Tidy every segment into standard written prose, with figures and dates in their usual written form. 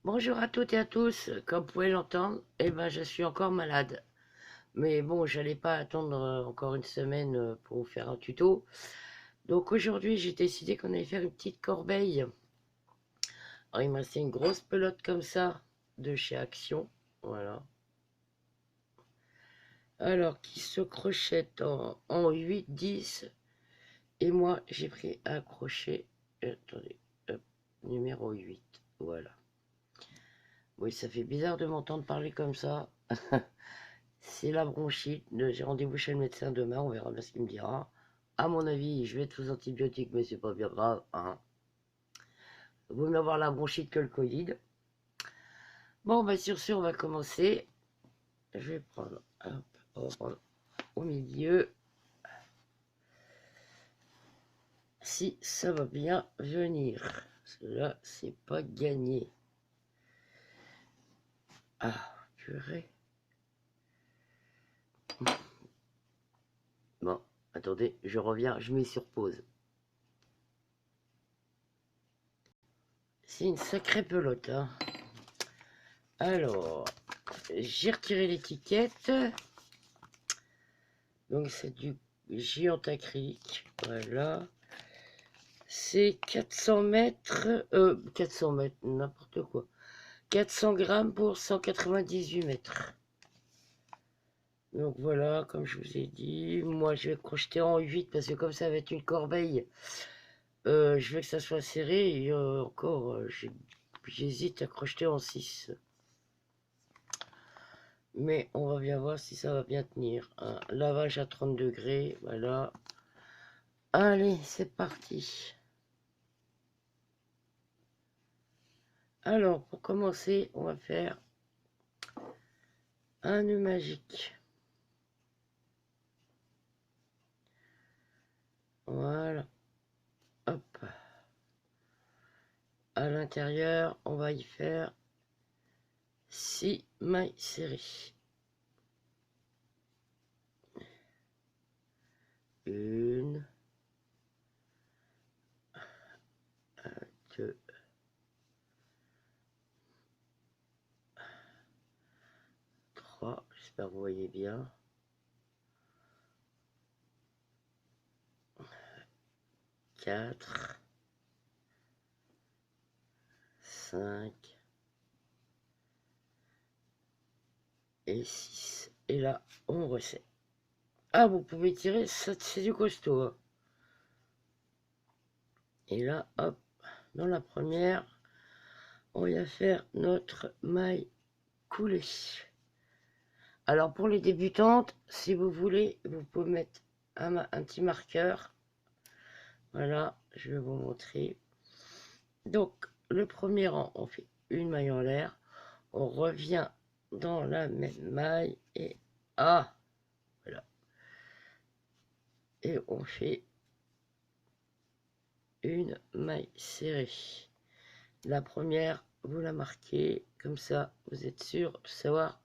Bonjour à toutes et à tous, comme vous pouvez l'entendre, je suis encore malade. Mais bon, j'allais pas attendre encore une semaine pour vous faire un tuto. Donc aujourd'hui, j'ai décidé qu'on allait faire une petite corbeille. Alors il me restait une grosse pelote comme ça de chez Action. Voilà. Alors qui se crochette en 8, 10. Et moi, j'ai pris un crochet. Attendez, hop, numéro 8. Voilà. Oui, ça fait bizarre de m'entendre parler comme ça. C'est la bronchite. J'ai rendez-vous chez le médecin demain, on verra bien ce qu'il me dira. À mon avis, je vais être sous antibiotiques, mais c'est pas bien grave, hein. Vaut mieux avoir la bronchite que le Covid. Bon, sur ce, on va commencer. Je vais prendre, hop, on va prendre au milieu. Si ça va bien venir. Parce que là, c'est pas gagné. Ah, purée. Bon, attendez, je reviens, je mets sur pause. C'est une sacrée pelote, hein. Alors, j'ai retiré l'étiquette. Donc c'est du géant acrylique. Voilà. C'est 400 mètres. 400 mètres, n'importe quoi. 400 grammes pour 198 mètres. Donc voilà, comme je vous ai dit, moi je vais crocheter en 8 parce que comme ça va être une corbeille, je veux que ça soit serré et encore, j'hésite à crocheter en 6. Mais on va bien voir si ça va bien tenir. Un lavage à 30 degrés, voilà. Allez, c'est parti. Alors, pour commencer, on va faire un nœud magique. Voilà. Hop. À l'intérieur, on va y faire 6 mailles serrées. Une, deux, trois. J'espère que vous voyez bien. 4, 5 et 6. Et là, on resserre. Ah, vous pouvez tirer, c'est du costaud, hein. Et là, hop, dans la première, on va faire notre maille coulée. Alors pour les débutantes, si vous voulez, vous pouvez mettre un petit marqueur. Voilà, je vais vous montrer. Donc le premier rang, on fait une maille en l'air. On revient dans la même maille et voilà. Et on fait une maille serrée. La première, vous la marquez, comme ça vous êtes sûr de savoir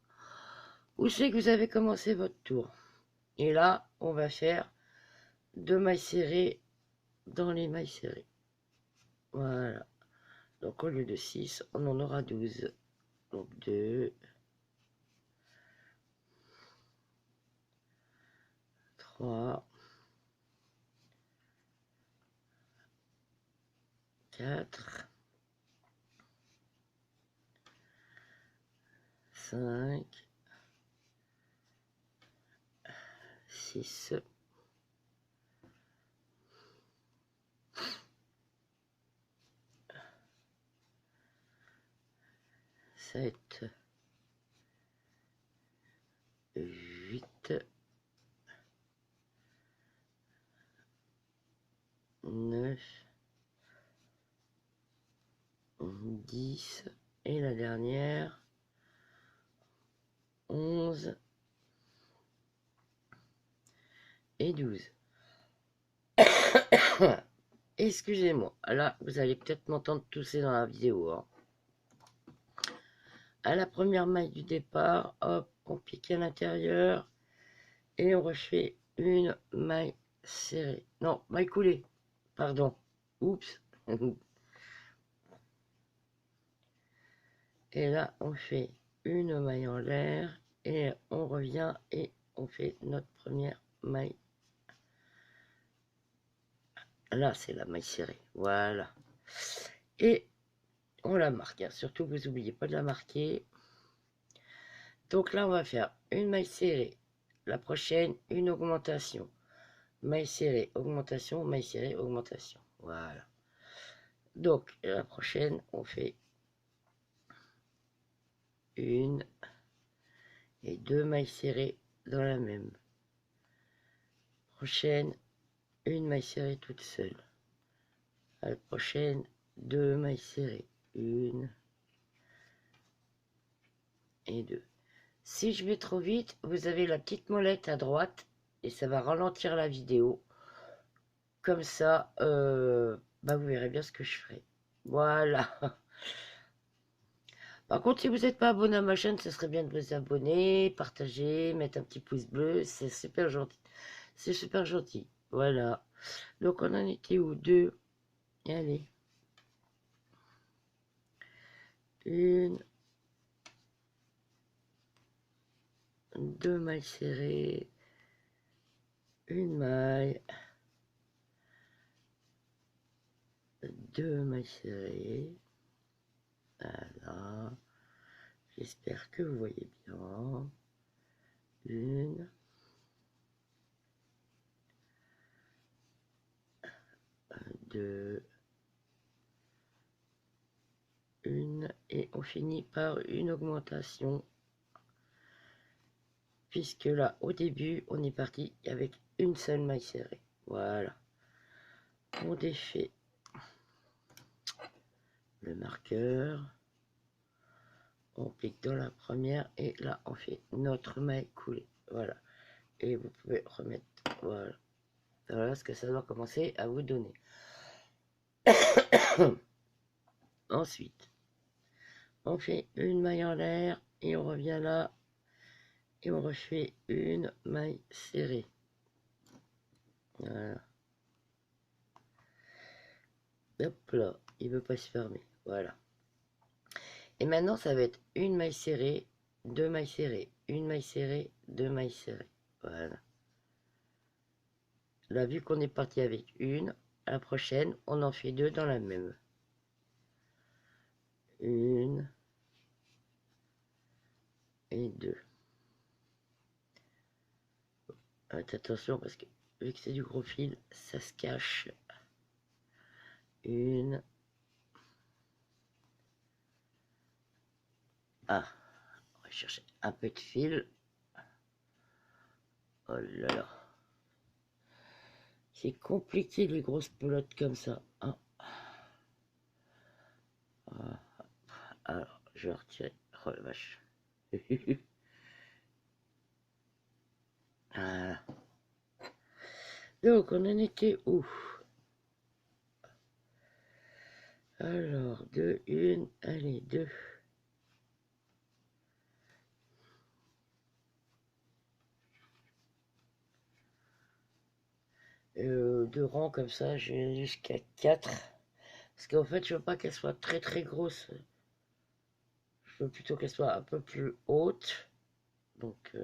où c'est que vous avez commencé votre tour. Et là, on va faire 2 mailles serrées dans les mailles serrées. Voilà. Donc au lieu de 6, on en aura 12. Donc 2, 3, 4, 5, 6, 7, 8, 9, 10 et la dernière 11 et 12. Excusez-moi, là vous allez peut-être m'entendre tousser dans la vidéo, hein. À la première maille du départ, hop, on pique à l'intérieur et on refait une maille serrée. Non, maille coulée, pardon. Oups. Et là, on fait une maille en l'air et on revient et on fait notre première maille. Là, c'est la maille serrée. Voilà. Et on la marque. Hein. Surtout, vous n'oubliez pas de la marquer. Donc là, on va faire une maille serrée. La prochaine, une augmentation. Maille serrée, augmentation, maille serrée, augmentation. Voilà. Donc, la prochaine, on fait une et deux mailles serrées dans la même. Prochaine, une maille serrée toute seule. À la prochaine, deux mailles serrées. Une et deux. Si je vais trop vite, vous avez la petite molette à droite et ça va ralentir la vidéo. Comme ça, bah vous verrez bien ce que je ferai. Voilà. Par contre, si vous n'êtes pas abonné à ma chaîne, ce serait bien de vous abonner, partager, mettre un petit pouce bleu. C'est super gentil. C'est super gentil. Voilà. Donc, on en était où? Deux. Allez. Une. Deux mailles serrées. Une maille. Deux mailles serrées. Voilà. J'espère que vous voyez bien. Une. Deux. Une. Et on finit par une augmentation. Puisque là, au début, on est parti avec une seule maille serrée. Voilà. On défait le marqueur. On clique dans la première et là, on fait notre maille coulée. Voilà. Et vous pouvez remettre. Voilà. Voilà ce que ça doit commencer à vous donner. Ensuite, on fait une maille en l'air et on revient là et on refait une maille serrée. Voilà. Hop là, il ne veut pas se fermer. Voilà. Et maintenant, ça va être une maille serrée, deux mailles serrées, une maille serrée, deux mailles serrées. Voilà. Là, vu qu'on est parti avec une, à la prochaine, on en fait deux dans la même. Une et deux. Faites attention parce que vu que c'est du gros fil, ça se cache. Une. Ah, on va chercher un peu de fil. Oh là là. C'est compliqué les grosses pelotes comme ça. Ah. Ah. Alors, je vais retirer. Oh la vache. Voilà. Donc, on en était où? Alors, deux, une, allez, deux. Deux rangs comme ça, je vais jusqu'à 4. Parce qu'en fait, je veux pas qu'elle soit très très grosse. Je veux plutôt qu'elle soit un peu plus haute. Donc,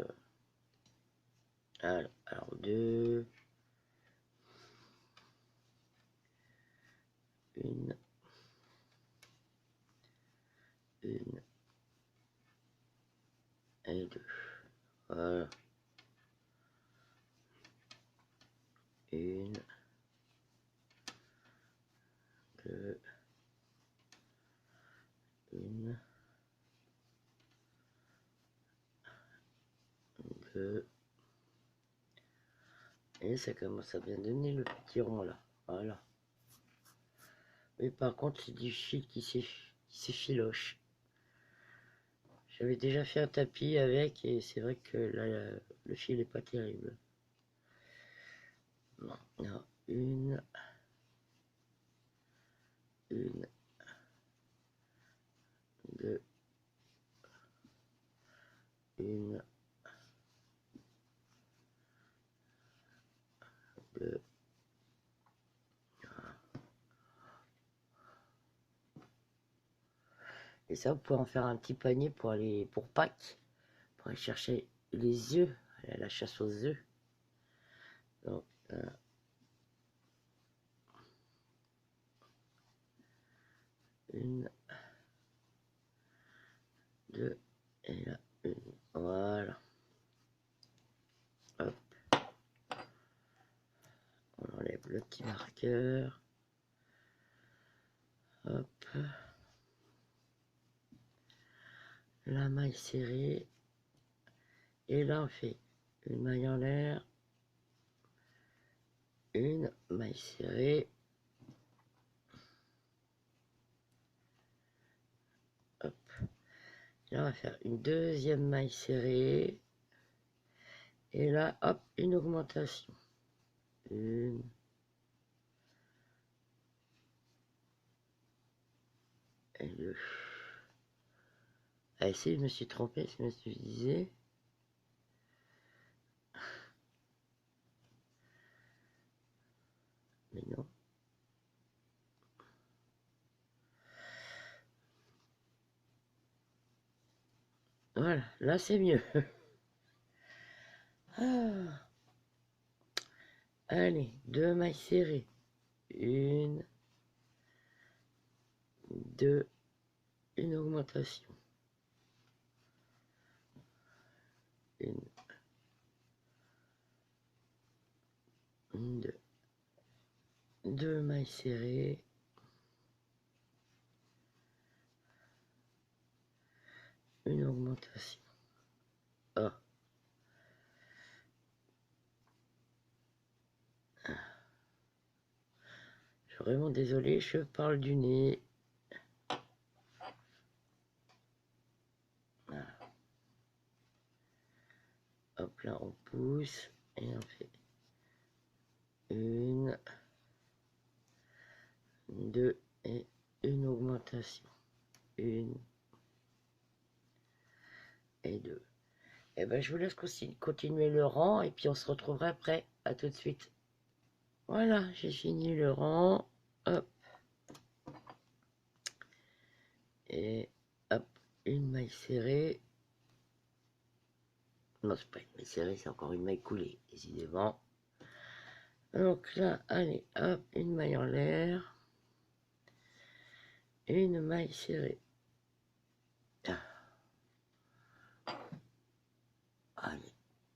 alors deux. Une. Une. Et deux. Voilà. Une. Deux. Une. Deux. Et ça commence à bien donner le petit rond là. Voilà. Mais par contre, c'est du fil qui s'effiloche. J'avais déjà fait un tapis avec et c'est vrai que là, le fil est pas terrible. Non, non, une, deux, une, deux. Et ça, vous pouvez en faire un petit panier pour aller pour Pâques, pour aller chercher les œufs, aller à la chasse aux œufs. Donc, une, deux, et là, une. Voilà. Hop. On enlève le petit marqueur. Hop. La maille serrée. Et là, on fait une maille en l'air. Une maille serrée. Hop. Là, on va faire une deuxième maille serrée. Et là, hop, une augmentation. Une. Et deux. Ah, si, je me suis trompé, c'est ce que je disais. Mais non. Voilà, là c'est mieux. Ah. Allez, deux mailles serrées. Une, deux, une augmentation. Une, deux. Deux mailles serrées. Une augmentation. Ah. Je suis vraiment désolé, je parle du nez. Voilà. Hop là, on pousse et on fait une, deux et une augmentation. Une et deux. Et ben je vous laisse continuer le rang et puis on se retrouvera après. À tout de suite. Voilà, j'ai fini le rang. Hop. Et hop, une maille serrée. Non, c'est pas une maille serrée, c'est encore une maille coulée, décidément. Donc là, allez, hop, une maille en l'air. Une maille serrée. Allez,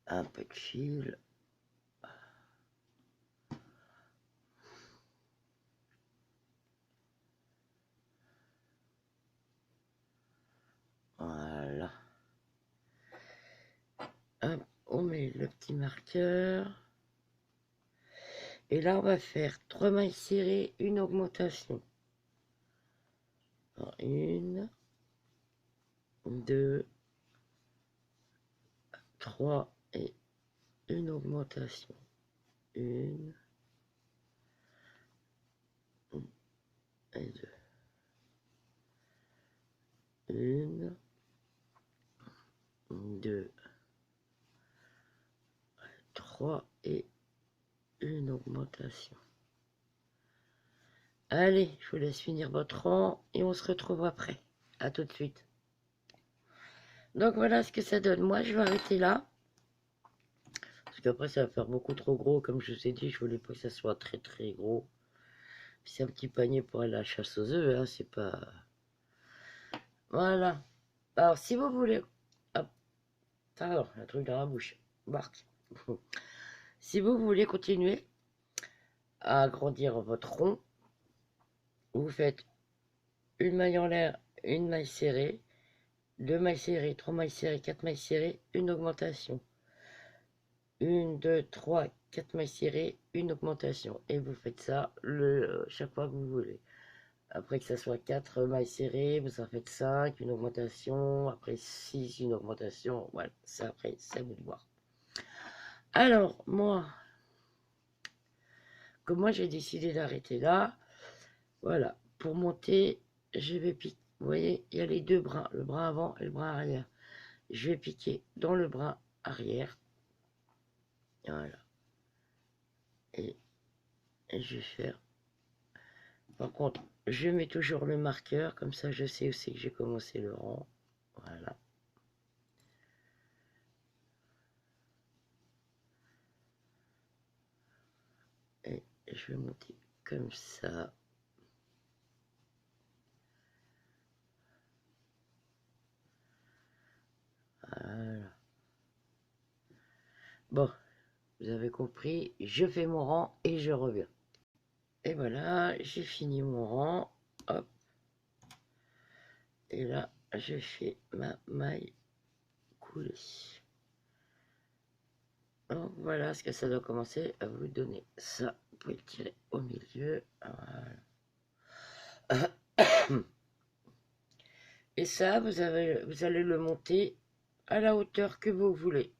un peu de fil. Voilà. Hop, on met le petit marqueur. Et là, on va faire 3 mailles serrées, une augmentation. Alors, une, deux, trois et une augmentation. Une et deux. Une, deux, trois et une augmentation. Allez, je vous laisse finir votre rang et on se retrouve après. À tout de suite. Donc voilà ce que ça donne. Moi, je vais arrêter là. Parce qu'après, ça va faire beaucoup trop gros. Comme je vous ai dit, je voulais pas que ça soit très très gros. C'est un petit panier pour aller à la chasse aux œufs. Hein, c'est pas... Voilà. Alors, si vous voulez... Hop. Pardon, un truc dans la bouche. Marc. Si vous voulez continuer à agrandir votre rond, vous faites une maille en l'air, une maille serrée, deux mailles serrées, trois mailles serrées, quatre mailles serrées, une augmentation. Une, deux, trois, quatre mailles serrées, une augmentation. Et vous faites ça chaque fois que vous voulez. Après que ça soit 4 mailles serrées, vous en faites 5, une augmentation. Après 6, une augmentation. Voilà, ça après, c'est à vous de voir. Alors, moi, comme moi j'ai décidé d'arrêter là, voilà, pour monter, je vais piquer. Vous voyez, il y a les deux brins, le bras avant et le bras arrière. Je vais piquer dans le bras arrière. Voilà. Et je vais faire. Par contre, je mets toujours le marqueur, comme ça je sais aussi que j'ai commencé le rang. Voilà. Et je vais monter comme ça. Voilà. Bon, vous avez compris, je fais mon rang et je reviens. Et voilà, j'ai fini mon rang. Hop. Et là, je fais ma maille coulée. Donc voilà ce que ça doit commencer à vous donner. Ça, vous pouvez le tirer au milieu. Voilà. Et ça, vous allez le monter à la hauteur que vous voulez.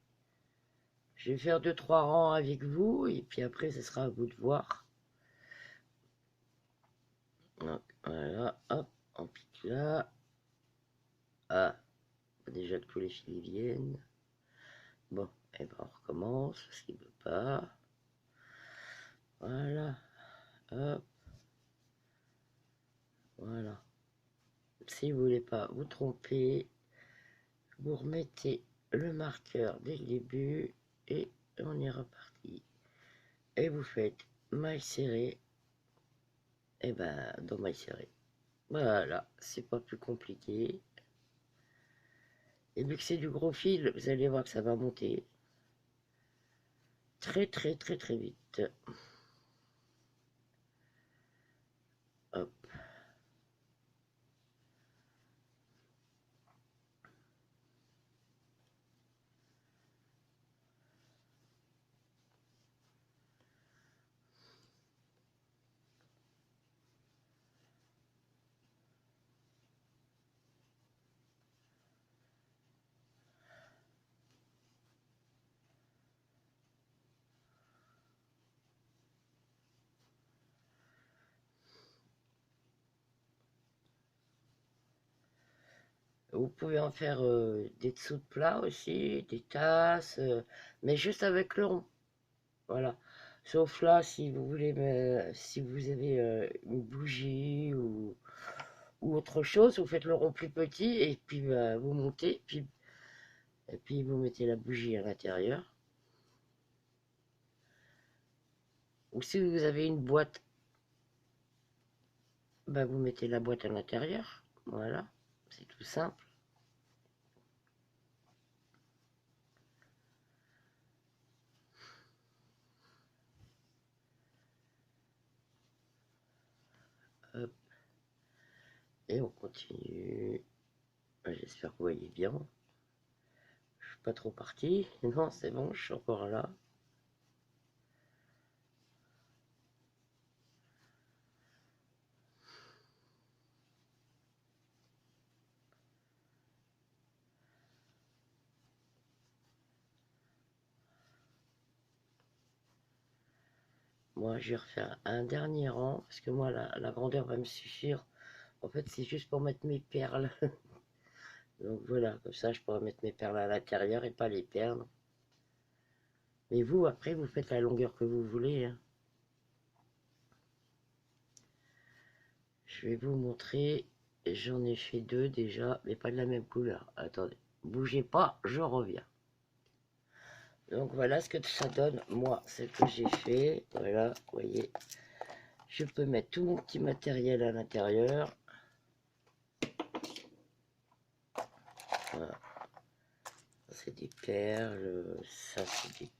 Je vais faire 2-3 rangs avec vous et puis après, ce sera à vous de voir. Donc, voilà, hop, on pique là. Ah, déjà que tous les fils viennent. Bon, et ben on recommence parce qu'il ne veut pas. Voilà, hop, voilà. Si vous ne voulez pas vous tromper, vous remettez le marqueur dès le début et on est reparti. Et vous faites maille serrée, et ben dans maille serrée. Voilà, c'est pas plus compliqué. Et vu que c'est du gros fil, vous allez voir que ça va monter très très très très vite. Hop. Vous pouvez en faire des dessous de plat aussi, des tasses, mais juste avec le rond. Voilà. Sauf là, si vous voulez, si vous avez une bougie ou autre chose, vous faites le rond plus petit et puis vous montez, et puis vous mettez la bougie à l'intérieur. Ou si vous avez une boîte, vous mettez la boîte à l'intérieur. Voilà, c'est tout simple. Hop. Et on continue. J'espère que vous voyez bien. Je suis pas trop parti. Non, c'est bon, je suis encore là. Moi, je vais refaire un dernier rang, parce que moi, la grandeur va me suffire. En fait, c'est juste pour mettre mes perles. Donc voilà, comme ça, je pourrais mettre mes perles à l'intérieur et pas les perdre. Mais vous, après, vous faites la longueur que vous voulez, hein. Je vais vous montrer. J'en ai fait 2 déjà, mais pas de la même couleur. Attendez, bougez pas, je reviens. Donc voilà ce que ça donne, moi, ce que j'ai fait. Voilà, vous voyez, je peux mettre tout mon petit matériel à l'intérieur. Voilà. C'est des perles, ça c'est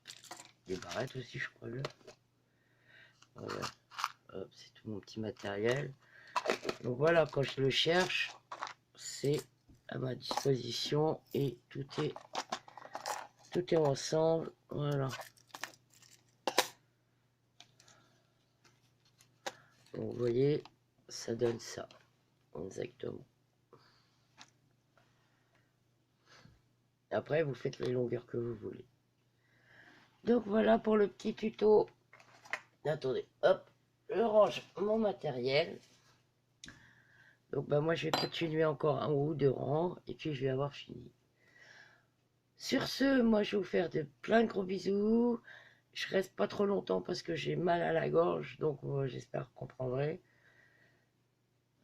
des barrettes aussi, je crois. Là. Voilà, c'est tout mon petit matériel. Donc voilà, quand je le cherche, c'est à ma disposition et tout est ensemble. Voilà. Donc vous voyez, ça donne ça, exactement. Après, vous faites les longueurs que vous voulez. Donc voilà pour le petit tuto. Attendez, hop, je range mon matériel. Donc moi je vais continuer encore un ou deux rangs et puis je vais avoir fini. Sur ce, moi je vais vous faire de plein de gros bisous. Je reste pas trop longtemps parce que j'ai mal à la gorge, donc j'espère que vous comprendrez.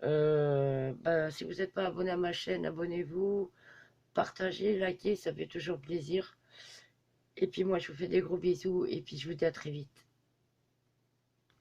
Bah, si vous n'êtes pas abonné à ma chaîne, abonnez-vous, partagez, likez, ça fait toujours plaisir. Et puis moi, je vous fais des gros bisous et puis je vous dis à très vite.